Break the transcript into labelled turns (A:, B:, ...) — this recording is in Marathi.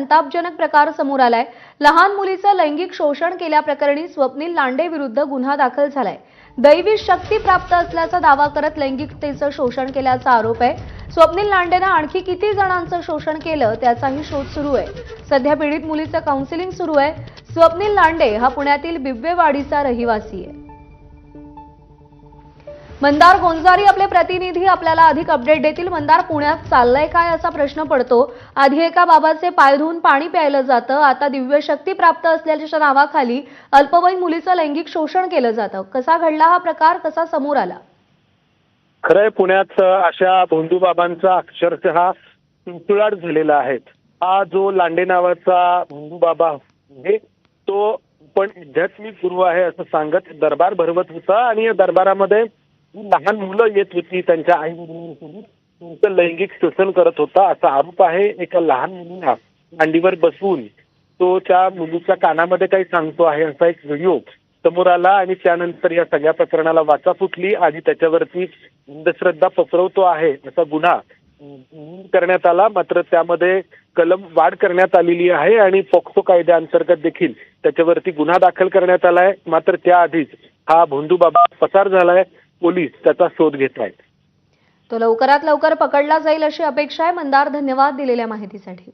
A: संतापजनक प्रकार समोर आलाय। लहान मुलीचं लैंगिक शोषण केल्याप्रकरणी स्वप्नील लांडे विरुद्ध गुन्हा दाखल झालाय। दैवी शक्ती प्राप्त असल्याचा दावा करत लैंगिकतेचं शोषण केल्याचा आरोप आहे। स्वप्नील लांडेनं आणखी किती जणांचं शोषण केलं त्याचाही शोध सुरू आहे। सध्या पीडित मुलीचं काउन्सिलिंग सुरू आहे। स्वप्नील लांडे हा पुण्यातील बिब्वेवाडीचा रहिवासी आहे। मंदार गोंजारी आपले प्रतिनिधी आपल्याला अधिक अपडेट देतील। मंदार, पुण्यात चाललंय काय असा प्रश्न पडतो। आधी एका बाबाचे पाय धुवून पाणी प्यायलं जातं, आता दिव्य शक्ती प्राप्त असल्याच्या नावाखाली अल्पवयीन मुलीचं लैंगिक शोषण केलं जातं। कसा घडला हा प्रकार, कसा समोर आला?
B: खरंय, पुण्यात अशा भोंदू बाबांचा अक्षरशः तुळाट झालेला आहे। हा जो लांडे नावाचा भोंदू बाबा आहे तो पण आध्यात्मिक गुरु आहे असं सांगत दरबार भरवत होता आणि या दरबारामध्ये लहान मुलं येत होती, त्यांच्या आई वडिलांसोबत त्यांचं लैंगिक शोषण करत होता असा आरोप आहे। एका लहान मुलीला मांडीवर बसवून तो त्या मुलीच्या कानामध्ये काही सांगतो आहे असा एक व्हिडिओ समोर आला आणि त्यानंतर या सगळ्या प्रकरणाला वाचा फुटली आणि त्याच्यावरती अंधश्रद्धा पसरवतो आहे असा गुन्हा करण्यात आला। मात्र त्यामध्ये कलम वाढ करण्यात आलेली आहे आणि पॉक्सो कायद्याअंतर्गत देखील त्याच्यावरती गुन्हा दाखल करण्यात आलाय। मात्र त्याआधीच हा भोंदू बाबा पसार झालाय। पोलीस त्याचा शोध घेत आहेत।
A: तो लवकरात लवकर पकडला जाईल अशी अपेक्षा आहे। मंदार, धन्यवाद दिलेल्या माहितीसाठी।